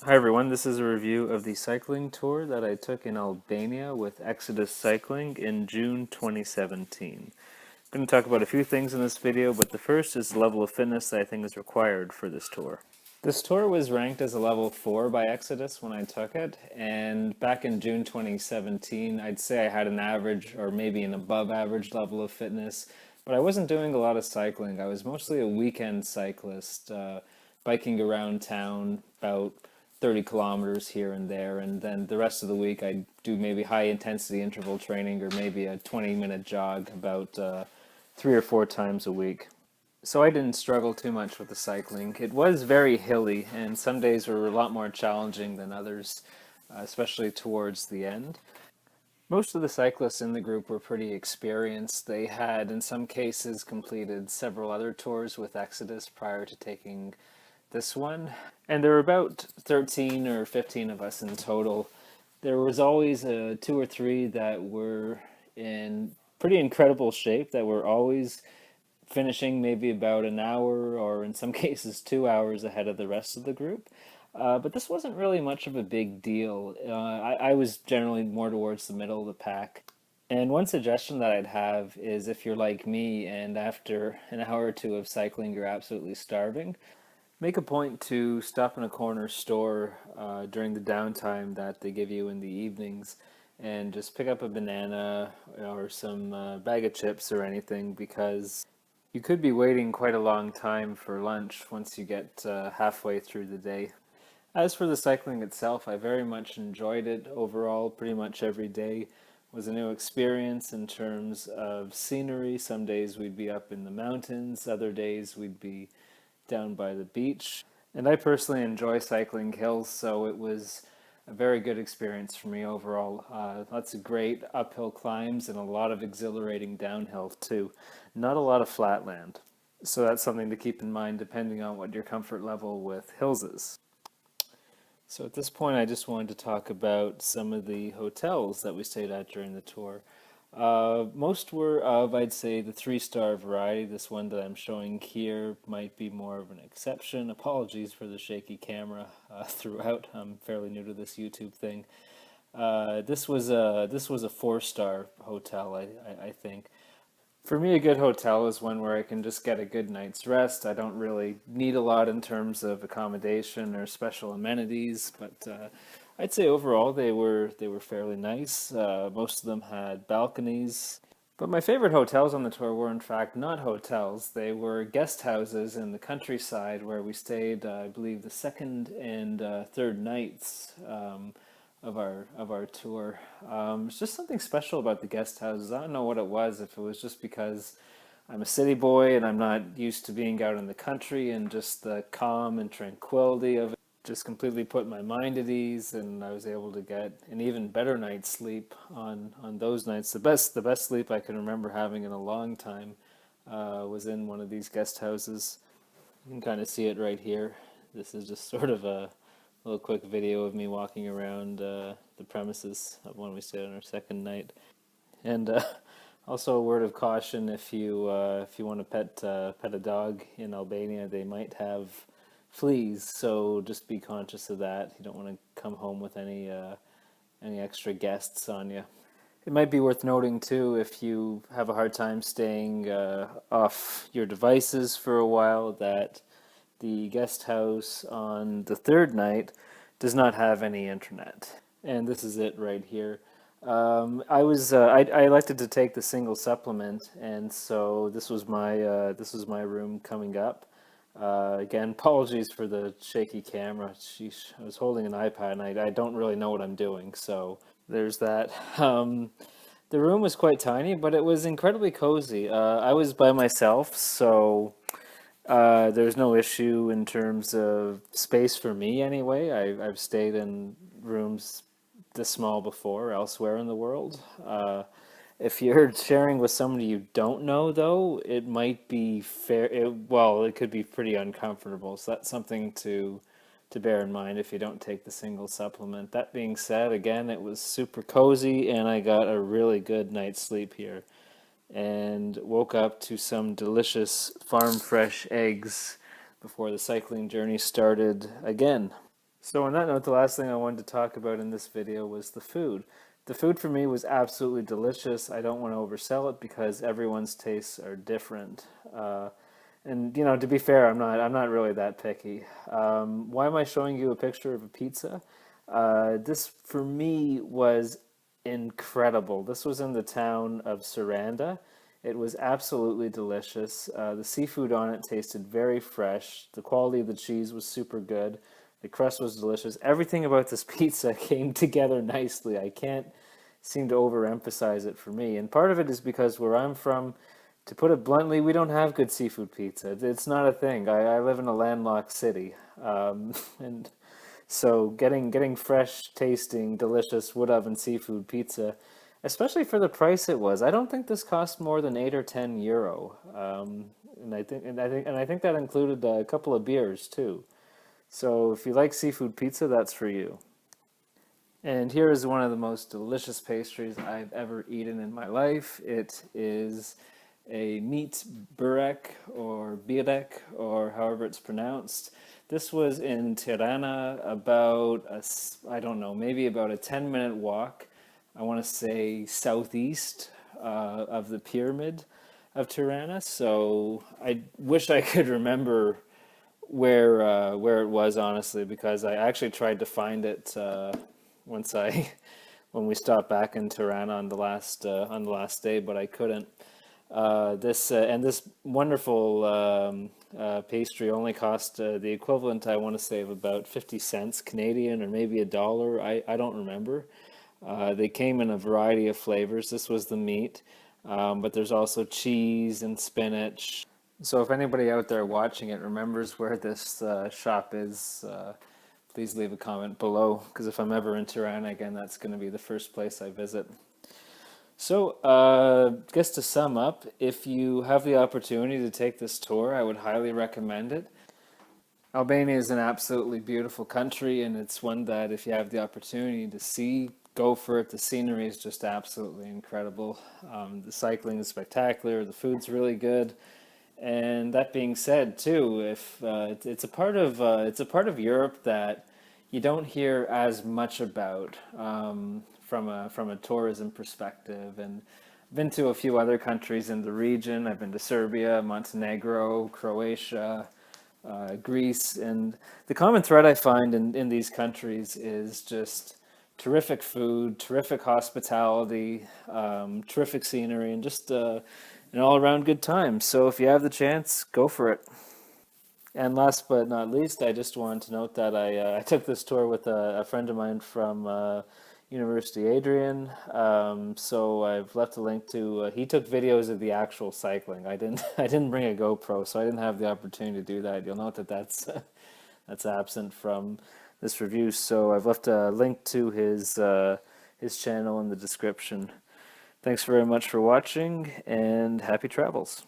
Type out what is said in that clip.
Hi everyone, this is a review of the cycling tour that I took in Albania with Exodus Cycling in June 2017. I'm going to talk about a few things in this video, but the first is the level of fitness that I think is required for this tour. This tour was ranked as a level 4 by Exodus when I took it, and back in June 2017, I'd say I had an average or maybe an above average level of fitness, but I wasn't doing a lot of cycling. I was mostly a weekend cyclist, biking around town about 30 kilometers here and there, and then the rest of the week I'd do maybe high intensity interval training or maybe a 20-minute jog about 3 or 4 times a week. So I didn't struggle too much with the cycling. It was very hilly, and some days were a lot more challenging than others, especially towards the end. Most of the cyclists in the group were pretty experienced. They had, in some cases, completed several other tours with Exodus prior to taking this one. And there were about 13 or 15 of us in total. There was always two or three that were in pretty incredible shape, that were always finishing maybe about an hour or in some cases 2 hours ahead of the rest of the group. But this wasn't really much of a big deal. I was generally more towards the middle of the pack. And one suggestion that I'd have is if you're like me and after an hour or two of cycling you're absolutely starving, make a point to stop in a corner store during the downtime that they give you in the evenings and just pick up a banana or some bag of chips or anything, because you could be waiting quite a long time for lunch once you get halfway through the day. As for the cycling itself, I very much enjoyed it overall. Pretty much every day was a new experience in terms of scenery. Some days we'd be up in the mountains, other days we'd be down by the beach. And I personally enjoy cycling hills, so it was a very good experience for me overall. Lots of great uphill climbs and a lot of exhilarating downhill too. Not a lot of flatland. So that's something to keep in mind depending on what your comfort level with hills is. So at this point, I just wanted to talk about some of the hotels that we stayed at during the tour. Most were of, I'd say, the three-star variety. This one that I'm showing here might be more of an exception. Apologies for the shaky camera throughout. I'm fairly new to this YouTube thing. This was a four-star hotel, I think. For me, a good hotel is one where I can just get a good night's rest. I don't really need a lot in terms of accommodation or special amenities, but I'd say overall they were fairly nice. Most of them had balconies. But my favorite hotels on the tour were in fact not hotels. They were guest houses in the countryside where we stayed, I believe, the second and third nights. Of our tour. It's just something special about the guest houses. I don't know what it was, if it was just because I'm a city boy and I'm not used to being out in the country, and just the calm and tranquility of it just completely put my mind at ease, and I was able to get an even better night's sleep on those nights. The best sleep I can remember having in a long time was in one of these guest houses. You can kind of see it right here. This is just sort of a little quick video of me walking around the premises of when we stayed on our second night. And also a word of caution: if you want to pet a dog in Albania, they might have fleas, so just be conscious of that. You don't want to come home with any extra guests on you. It might be worth noting too, if you have a hard time staying off your devices for a while, that the guest house on the third night does not have any internet. And this is it right here. I elected to take the single supplement, and so this was my room coming up. Again, apologies for the shaky camera. Sheesh, I was holding an iPad and I don't really know what I'm doing, so there's that. The room was quite tiny, but it was incredibly cozy. I was by myself, so there's no issue in terms of space for me anyway. I've stayed in rooms this small before elsewhere in the world. If you're sharing with somebody you don't know, though, it might be fair. Well, it could be pretty uncomfortable. So that's something to bear in mind if you don't take the single supplement. That being said, again, it was super cozy, and I got a really good night's sleep here, and woke up to some delicious farm fresh eggs before the cycling journey started again. So on that note, the last thing I wanted to talk about in this video was the food. The food for me was absolutely delicious. I don't want to oversell it because everyone's tastes are different. And you know, to be fair, I'm not really that picky. Why am I showing you a picture of a pizza? This for me was incredible. This was in the town of Saranda. It was absolutely delicious. The seafood on it tasted very fresh. The quality of the cheese was super good. The crust was delicious. Everything about this pizza came together nicely. I can't seem to overemphasize it for me. And part of it is because where I'm from, to put it bluntly, we don't have good seafood pizza. It's not a thing. I live in a landlocked city. And so getting fresh tasting, delicious wood oven seafood pizza, especially for the price it was, I don't think this cost more than €8 or €10. And I think that included a couple of beers too. So if you like seafood pizza, that's for you. And here is one of the most delicious pastries I've ever eaten in my life. It is a meat burek or birek or however it's pronounced. This was in Tirana, about I don't know, maybe about a 10-minute walk. I want to say southeast of the pyramid of Tirana. So I wish I could remember where it was honestly, because I actually tried to find it once I when we stopped back in Tirana on the last day, but I couldn't. This wonderful pastry only cost the equivalent, I want to say, of about 50 cents Canadian, or maybe $1. I don't remember. They came in a variety of flavors. This was the meat, but there's also cheese and spinach. So if anybody out there watching it remembers where this shop is, please leave a comment below, because if I'm ever in Tirana again, that's going to be the first place I visit. So, I guess to sum up, if you have the opportunity to take this tour, I would highly recommend it. Albania is an absolutely beautiful country, and it's one that if you have the opportunity to see, go for it. The scenery is just absolutely incredible. The cycling is spectacular. The food's really good. And that being said, too, if it's a part of Europe that you don't hear as much about from a tourism perspective. And I've been to a few other countries in the region. I've been to Serbia, Montenegro, Croatia, Greece, and the common thread I find in these countries is just terrific food, terrific hospitality, terrific scenery, and just an all around good time. So if you have the chance, go for it. And last but not least, I just wanted to note that I took this tour with a friend of mine from University Adrian. So I've left a link to. He took videos of the actual cycling. I didn't. I didn't bring a GoPro, so I didn't have the opportunity to do that. You'll note that that's absent from this review. So I've left a link to his channel in the description. Thanks very much for watching, and happy travels.